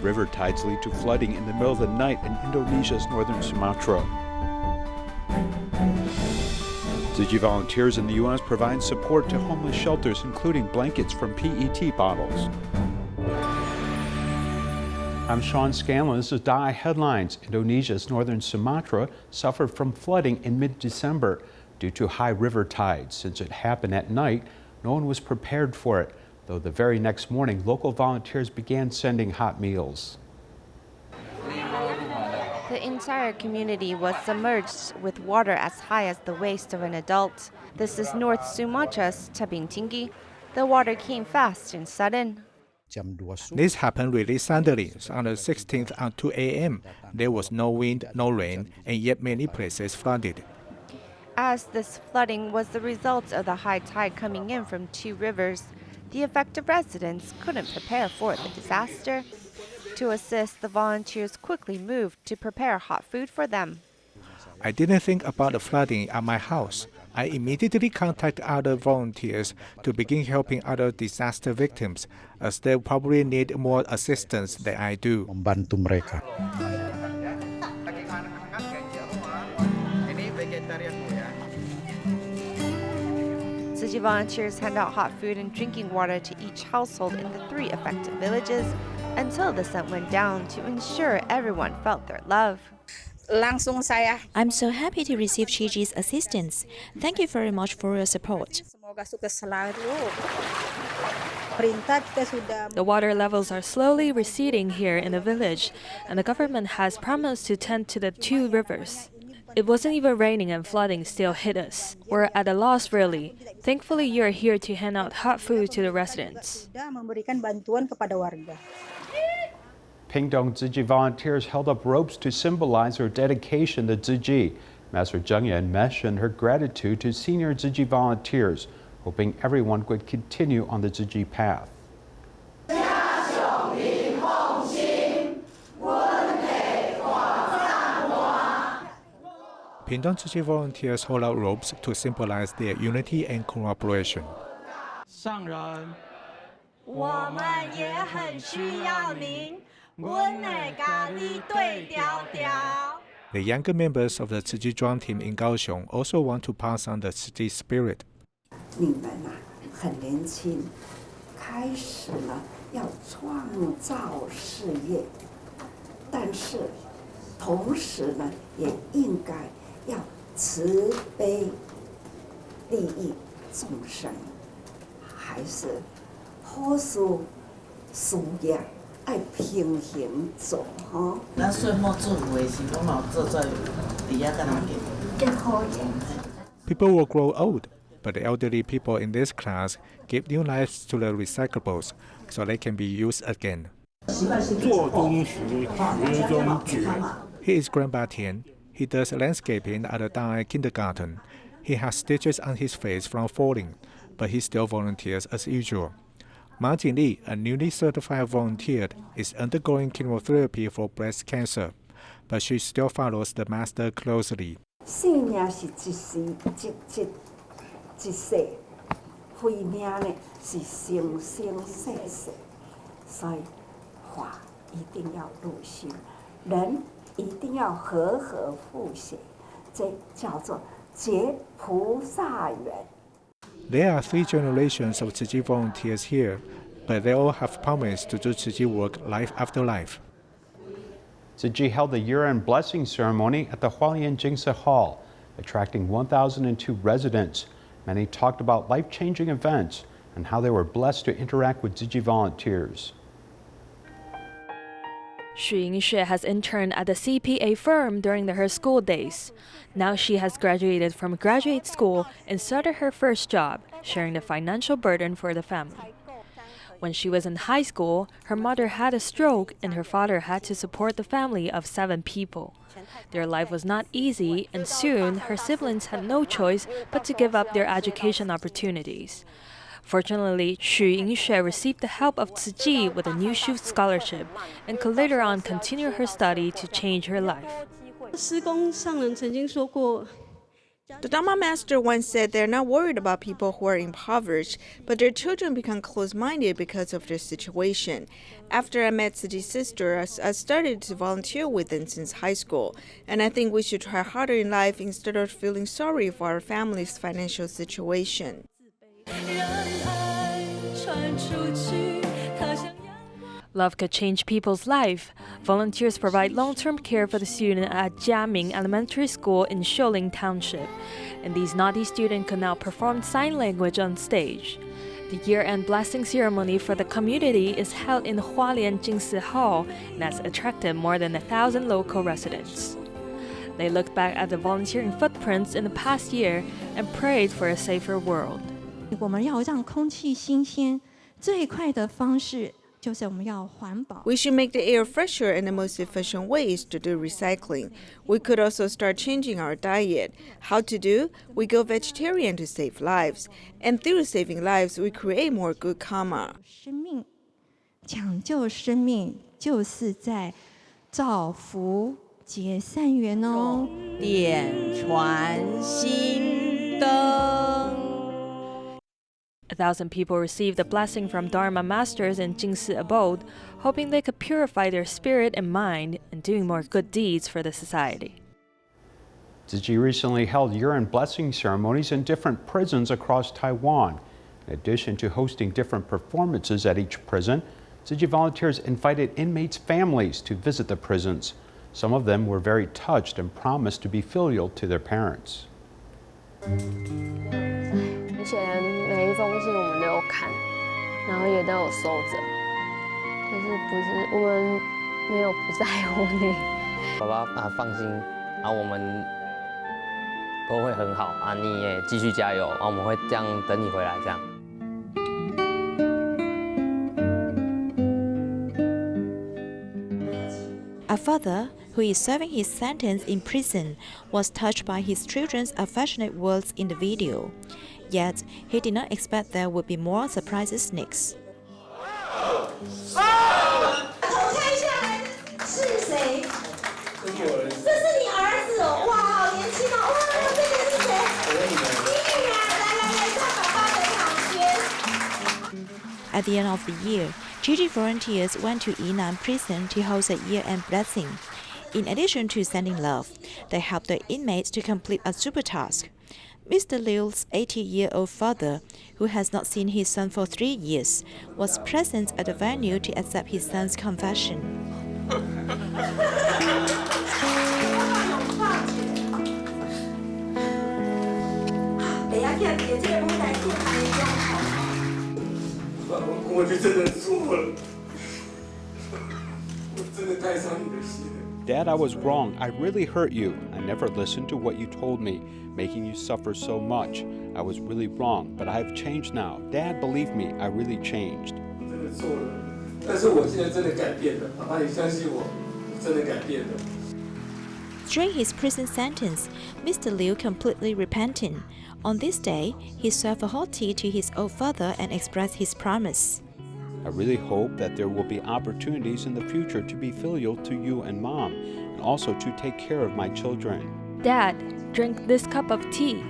river tides lead to flooding in the middle of the night in Indonesia's northern Sumatra. Tzu Chi volunteers in the U.S. provide support to homeless shelters, including blankets from PET bottles. I'm Sean Scanlan. This is DaAi Headlines. Indonesia's northern Sumatra suffered from flooding in mid-December due to high river tides. Since it happened at night, no one was prepared for it, though the very next morning, local volunteers began sending hot meals. The entire community was submerged with water as high as the waist of an adult. This is North Sumatra's Tebing Tinggi. The water came fast and sudden. This happened really suddenly. On the 16th at 2 a.m. There was no wind, no rain, and yet many places flooded. As this flooding was the result of the high tide coming in from two rivers, the affected residents couldn't prepare for the disaster. To assist, the volunteers quickly moved to prepare hot food for them. I didn't think about the flooding at my house. I immediately contacted other volunteers to begin helping other disaster victims, as they probably need more assistance than I do. Membantu mereka. Tzu Chi volunteers hand out hot food and drinking water to each household in the 3 affected villages until the sun went down to ensure everyone felt their love. I'm so happy to receive Chi-Chi's assistance. Thank you very much for your support. The water levels are slowly receding here in the village, and the government has promised to tend to the 2 rivers. It wasn't even raining and flooding still hit us. We're at a loss really. Thankfully, you're here to hand out hot food to the residents. Pingtung Tzu Chi volunteers held up ropes to symbolize her dedication to Tzu Chi. Master Cheng Yen mentioned her gratitude to senior Tzu Chi volunteers, hoping everyone would continue on the Tzu Chi path. Pingtung Tzu Chi volunteers hold out ropes to symbolize their unity and cooperation. The younger members of the Tzu Chi drum team in Kaohsiung also want to pass on the Tzu Chi spirit. 你们很年轻，开始要创造事业，但是同时也应该要慈悲利益众生，还是好事事业爱平衡做哈。咱岁末祝福的时候，嘛做在底下跟人讲。People will grow old, but the elderly people in this class give new lives to the recyclables so they can be used again. He is Grandpa Tian. He does landscaping at the DaAi kindergarten. He has stitches on his face from falling, but he still volunteers as usual. Ma Jingli, a newly certified volunteer, is undergoing chemotherapy for breast cancer, but she still follows the master closely. 生命是一世，慧命是生生世世，所以法一定要入心，人一定要和和互协，这叫做结菩萨缘。 There are 3 generations of Tzu Chi volunteers here, but they all have promised to do Tzu Chi work life after life. Tzu Chi held the year-end blessing ceremony at the Hualien Jing Si Hall, attracting 1,002 residents. Many talked about life-changing events and how they were blessed to interact with Tzu Chi volunteers. Xu Yingxue has interned at a CPA firm during her school days. Now she has graduated from graduate school and started her first job, sharing the financial burden for the family. When she was in high school, her mother had a stroke and her father had to support the family of 7 people. Their life was not easy, and soon her siblings had no choice but to give up their education opportunities. Fortunately, Xu Yingxue received the help of Tzu Chi with a new Shu scholarship and could later on continue her study to change her life. 师公上人曾经说过， The Dharma master once said they're not worried about people who are impoverished, but their children become close-minded because of their situation. After I met Tzu Chi's sister, I started to volunteer with them since high school, and I think we should try harder in life instead of feeling sorry for our family's financial situation. Love could change people's life. Volunteers provide long-term care for the students at Jiaming Elementary School in Hualien Township, and these naughty students could now perform sign language on stage. The year-end blessing ceremony for the community is held in Hualien Jing Si Hall and has attracted more than 1,000 local residents. They looked back at the volunteering footprints in the past year and prayed for a safer world. 我们要让空气新鲜，最快的方式 We should make the air fresher, and the most efficient way is to do recycling. We could also start changing our diet. How to do? We go vegetarian to save lives. And through saving lives, we create more good karma. 生命抢救生命，就是在造福结善缘哦。点传心灯。1,000 people received a blessing from Dharma masters in Jingsi abode, hoping they could purify their spirit and mind and doing more good deeds for the society. Tzu Chi recently held year-end blessing ceremonies in different prisons across Taiwan. In addition to hosting different performances at each prison, Tzu Chi volunteers invited inmates' families to visit the prisons. Some of them were very touched and promised to be filial to their parents. 而且每一封信我们都有看，然后也都有收着，就是不是我们没有不在乎你。爸爸放心，我们都会很好你也继续加油我们会这样等你回来这样。A father, who is serving his sentence in prison, was touched by his children's affectionate words in the video. Yet, he did not expect there would be more surprises next. At the end of the year, Chi Chi volunteers went to Yinan prison to host a year-end blessing. In addition to sending love, they helped the inmates to complete a super task. Mr. Liu's 80-year-old father, who has not seen his son for 3 years, was present at the venue to accept his son's confession. Dad, I was wrong. I really hurt you. I never listened to what you told me, making you suffer so much. I was really wrong, but I have changed now. Dad, believe me, I really changed. During his prison sentence, Mr. Liu completely repented. On this day, he served a hot tea to his old father and expressed his promise. I really hope that there will be opportunities in the future to be filial to you and Mom, and also to take care of my children. Dad, drink this cup of tea.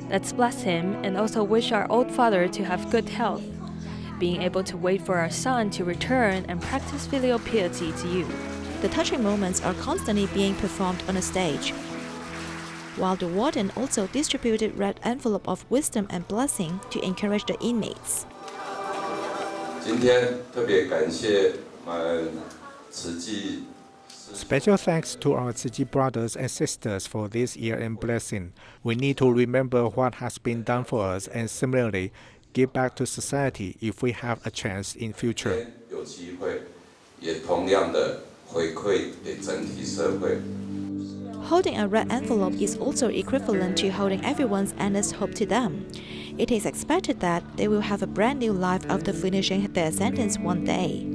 Let's bless him and also wish our old father to have good health. Being able to wait for our son to return and practice filial piety to you. The touching moments are constantly being performed on the stage, while the warden also distributed red envelope of wisdom and blessing to encourage the inmates. 今天特别感谢慈济 Special thanks to our Tzu Chi brothers and sisters for this year-end blessing. We need to remember what has been done for us and similarly give back to society if we have a chance in future. 有机会，也同样的回馈给整体社会。 Holding a red envelope is also equivalent to holding everyone's endless hope to them. It is expected that they will have a brand new life after finishing their sentence one day.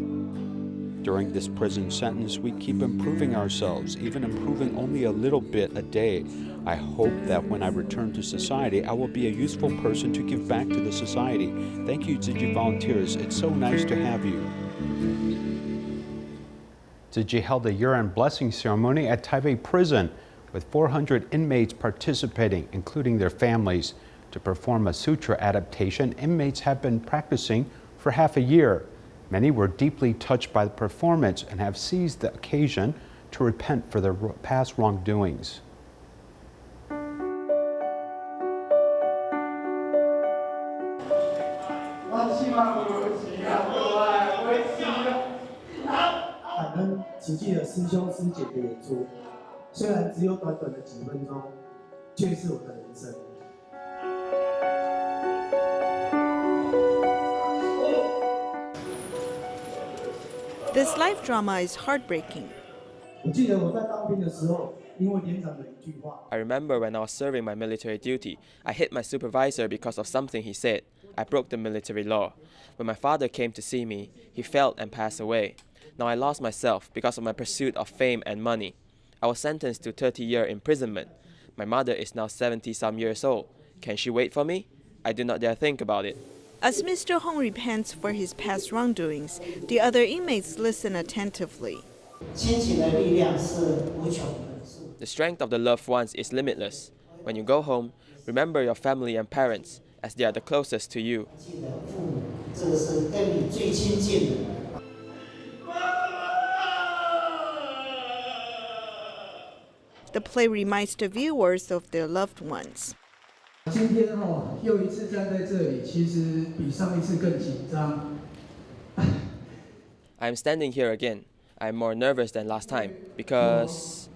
During this prison sentence, we keep improving ourselves, even improving only a little bit a day. I hope that when I return to society, I will be a useful person to give back to the society. Thank you, Tzu Chi volunteers. It's so nice to have you. Tzu Chi held a year-end blessing ceremony at Taipei Prison, with 400 inmates participating, including their families. To perform a Sutra adaptation, inmates have been practicing for half a year. Many were deeply touched by the performance and have seized the occasion to repent for their past wrongdoings. This life drama is heartbreaking. I remember when I was serving my military duty, I hit my supervisor because of something he said. I broke the military law. When my father came to see me, he fell and passed away. Now I lost myself because of my pursuit of fame and money. I was sentenced to 30-year imprisonment. My mother is now 70-some years old. Can she wait for me? I do not dare think about it. As Mr. Hong repents for his past wrongdoings, the other inmates listen attentively. The strength of the loved ones is limitless. When you go home, remember your family and parents, as they are the closest to you. The play reminds the viewers of their loved ones. I am standing here again. I am more nervous than last time because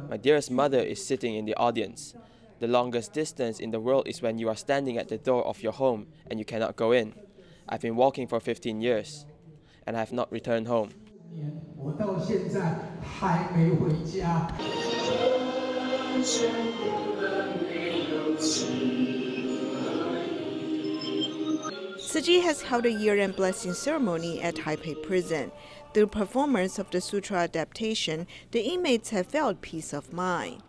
my dearest mother is sitting in the audience. The longest distance in the world is when you are standing at the door of your home and you cannot go in. I've been walking for 15 years and I have not returned home. Tzu Chi has held a year-end blessing ceremony at Taipei Prison. Through performance of the Sutra Adaptation, the inmates have felt peace of mind.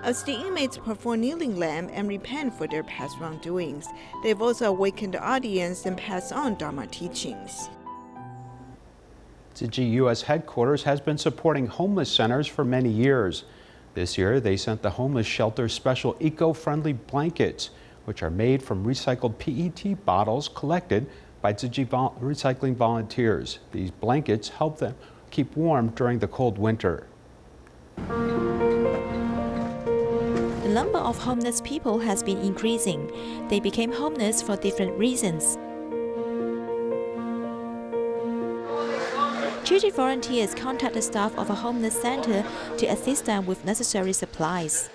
As the inmates perform kneeling lamb and repent for their past wrongdoings, they've also awakened the audience and passed on Dharma teachings. Tzu Chi U.S. headquarters has been supporting homeless centers for many years. This year, they sent the homeless shelter special eco-friendly blankets, which are made from recycled PET bottles collected by Tzu Chi recycling volunteers. These blankets help them keep warm during the cold winter. The number of homeless people has been increasing. They became homeless for different reasons. Tzu Chi volunteers contact the staff of a homeless center to assist them with necessary supplies.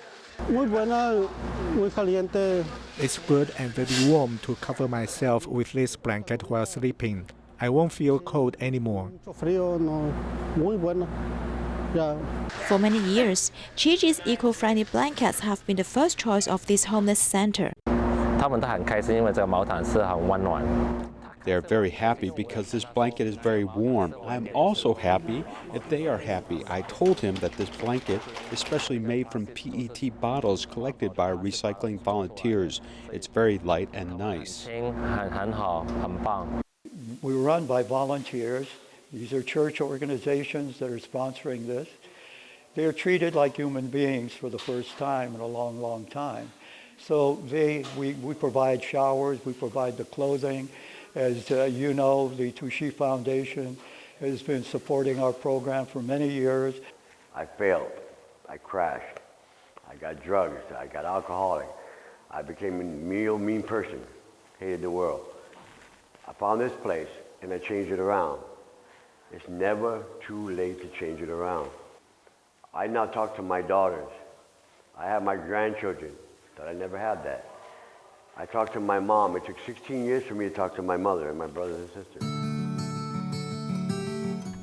It's good and very warm to cover myself with this blanket while sleeping. I won't feel cold anymore. For many years, Tzu Chi's eco-friendly blankets have been the first choice of this homeless center. They are very happy because this blanket is very warm. I'm also happy if they are happy. I told him that this blanket is specially made from PET bottles collected by our recycling volunteers. It's very light and nice. We were run by volunteers. These are church organizations that are sponsoring this. They are treated like human beings for the first time in a long, long time. So we provide showers, we provide the clothing. As you know, the Tzu Chi Foundation has been supporting our program for many years. I failed. I crashed. I got drugs. I got alcoholic. I became a mean person. Hated the world. I found this place and I changed it around. It's never too late to change it around. I now talk to my daughters. I have my grandchildren, that I never had that. I talk to my mom. It took 16 years for me to talk to my mother and my brothers and sisters.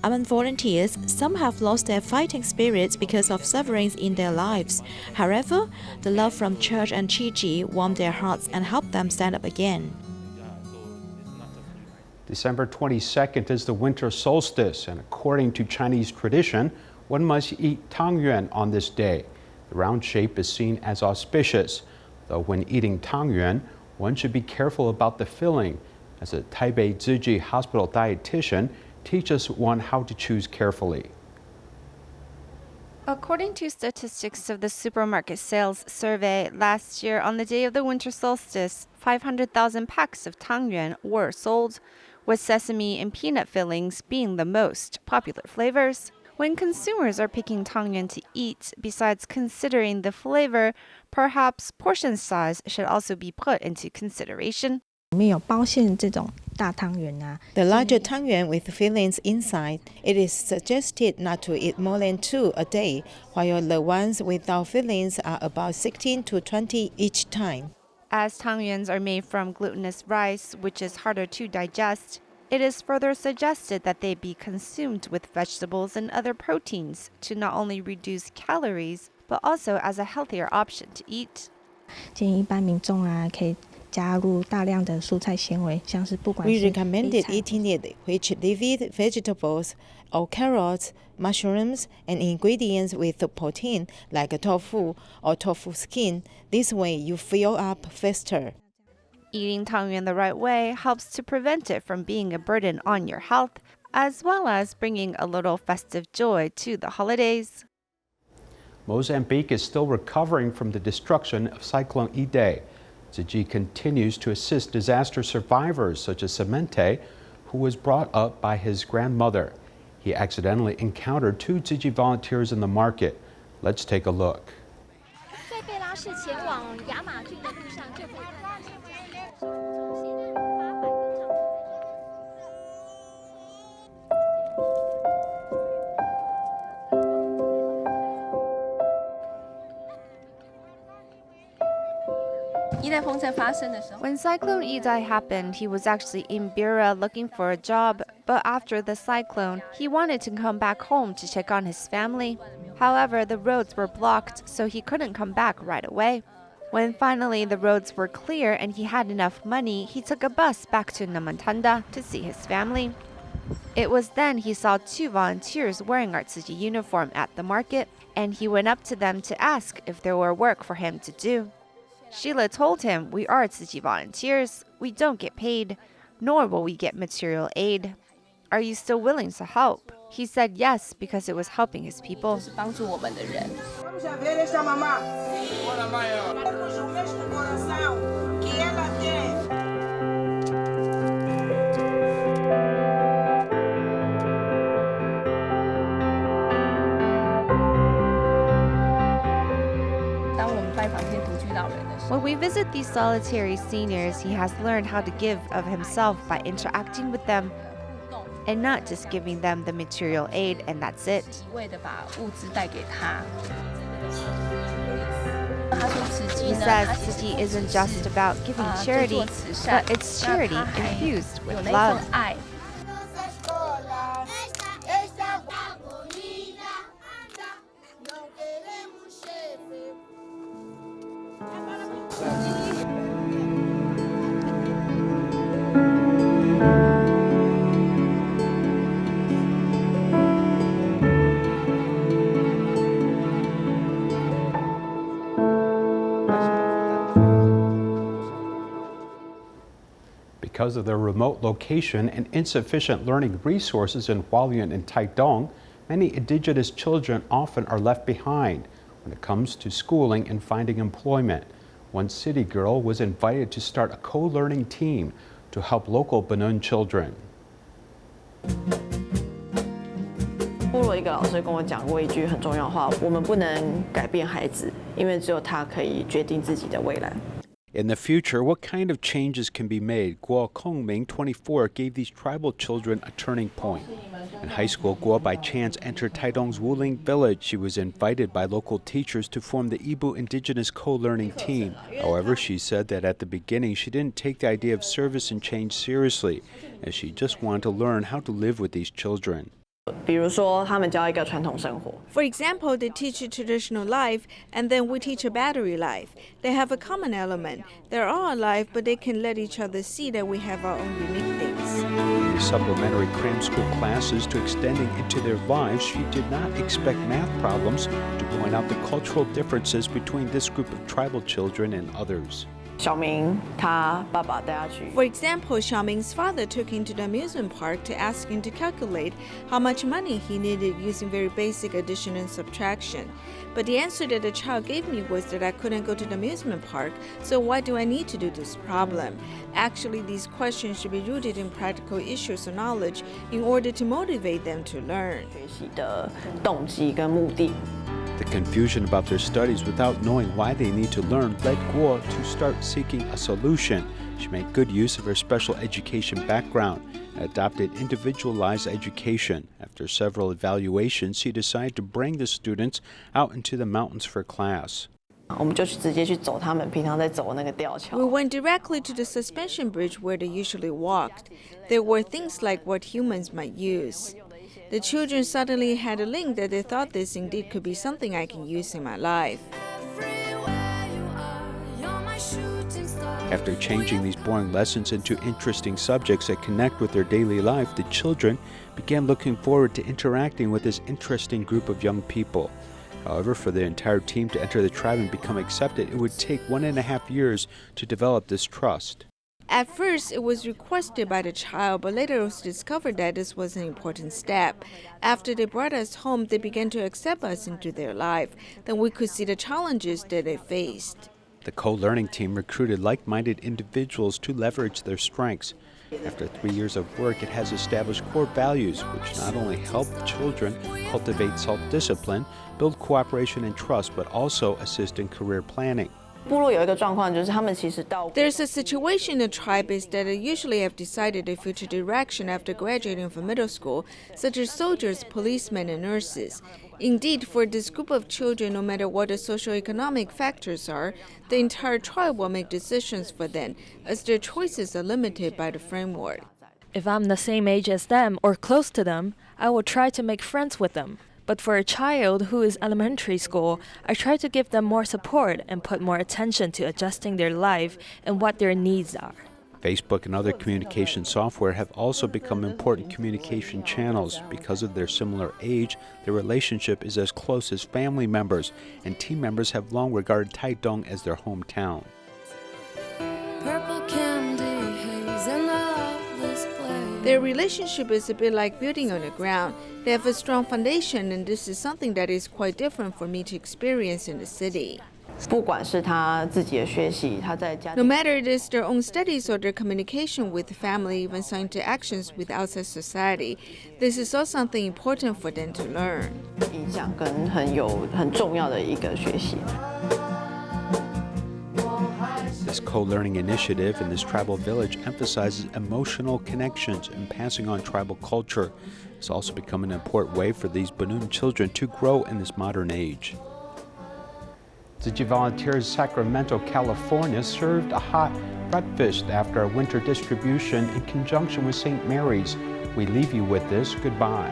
Among volunteers, some have lost their fighting spirits because of sufferings in their lives. However, the love from church and Chi Chi warmed their hearts and helped them stand up again. December 22nd is the winter solstice, and according to Chinese tradition, one must eat Tang Yuan on this day. The round shape is seen as auspicious, though when eating Tang Yuan, one should be careful about the filling, as a Taipei Tzu Chi hospital dietitian teaches one how to choose carefully. According to statistics of the supermarket sales survey, last year on the day of the winter solstice, 500,000 packs of Tang Yuan were sold, with sesame and peanut fillings being the most popular flavors. When consumers are picking Tang Yuan to eat, besides considering the flavor, perhaps portion size should also be put into consideration. The larger Tang Yuan with fillings inside, it is suggested not to eat more than 2 a day, while the ones without fillings are about 16 to 20 each time. As Tang Yuans are made from glutinous rice, which is harder to digest, it is further suggested that they be consumed with vegetables and other proteins to not only reduce calories, but also as a healthier option to eat. We recommended eating it with leafy vegetables or carrots, mushrooms, and ingredients with protein like tofu or tofu skin. This way you fill up faster. Eating Tang Yuan the right way helps to prevent it from being a burden on your health, as well as bringing a little festive joy to the holidays. Mozambique is still recovering from the destruction of Cyclone Idai. Tzu Chi continues to assist disaster survivors such as Semente, who was brought up by his grandmother. He accidentally encountered 2 Tzu Chi volunteers in the market. Let's take a look. When Cyclone Idai happened, he was actually in Bira looking for a job, but after the cyclone, he wanted to come back home to check on his family. However, the roads were blocked, so he couldn't come back right away. When finally the roads were clear and he had enough money, he took a bus back to Namatanda to see his family. It was then he saw 2 volunteers wearing our Tzu Chi uniform at the market, and he went up to them to ask if there were work for him to do. Sheila told him, "We are Tzu Chi volunteers. We don't get paid, nor will we get material aid. Are you still willing to help?" He said yes, because it was helping his people. When we visit these solitary seniors, he has learned how to give of himself by interacting with them and not just giving them the material aid and that's it. He says Tzu Chi isn't just about giving charity, but it's charity infused with love. Because of their remote location and insufficient learning resources in Hualien and Taitung, many indigenous children often are left behind when it comes to schooling and finding employment. One city girl was invited to start a co-learning team to help local Benun children. 部落一个老师跟我讲过一句很重要的话：我们不能改变孩子，因为只有他可以决定自己的未来。 In the future, what kind of changes can be made? Guo Kongming, 24, gave these tribal children a turning point. In high school, Guo by chance entered Taidong's Wuling village. She was invited by local teachers to form the Ibu Indigenous co-learning team. However, she said that at the beginning she didn't take the idea of service and change seriously, as she just wanted to learn how to live with these children. 比如说，他们教一个传统生活。 For example, they teach a traditional life, and then we teach a battery life. They have a common element. They're all alive, but they can let each other see that we have our own unique things. The supplementary cram school classes to extending into their lives, she did not expect math problems to point out the cultural differences between this group of tribal children and others. 小明他爸爸带他去。 For example, Xiaoming's father took him to the amusement park to ask him to calculate how much money he needed using very basic addition and subtraction. But the answer that the child gave me was that I couldn't go to the amusement park, so why do I need to do this problem? Actually, these questions should be rooted in practical issues or knowledge in order to motivate them to learn. 学习的动机跟目的。 The confusion about their studies without knowing why they need to learn led Guo to start seeking a solution. She made good use of her special education background and adopted individualized education. After several evaluations, she decided to bring the students out into the mountains for class. 我们就直接去走他们平常在走的那个吊桥。 We went directly to the suspension bridge where they usually walked. There were things like what humans might use. The children suddenly had a link that they thought this indeed could be something I can use in my life. After changing these boring lessons into interesting subjects that connect with their daily life, the children began looking forward to interacting with this interesting group of young people. However, for the entire team to enter the tribe and become accepted, it would take 1.5 years to develop this trust. At first, it was requested by the child, but later it was discovered that this was an important step. After they brought us home, they began to accept us into their life. Then we could see the challenges that they faced. The co-learning team recruited like-minded individuals to leverage their strengths. After 3 years of work, it has established core values, which not only help children cultivate self-discipline, build cooperation and trust, but also assist in career planning. 部落有一个状况，就是他们其实到 There's a situation in the tribe is that they usually have decided their future direction after graduating from middle school, such as soldiers, policemen, and nurses. Indeed, for this group of children, no matter what the socioeconomic factors are, the entire tribe will make decisions for them, as their choices are limited by the framework. If I'm the same age as them or close to them, I will try to make friends with them. But for a child who is elementary school, I try to give them more support and put more attention to adjusting their life and what their needs are. Facebook and other communication software have also become important communication channels. Because of their similar age, their relationship is as close as family members, and team members have long regarded Taitung as their hometown. Their relationship is a bit like building on the ground. They have a strong foundation, and this is something that is quite different for me to experience in the city. 不管是他自己的学习，他在家 No matter it is their own studies or their communication with family, even some interactions with outside society, this is all something important for them to learn. 影响跟很重要的一个学习。 This co-learning initiative in this tribal village emphasizes emotional connections and passing on tribal culture. It's also become an important way for these Bunun children to grow in this modern age. Tzu Chi volunteers Sacramento, California served a hot breakfast after a winter distribution in conjunction with St. Mary's. We leave you with this. Goodbye.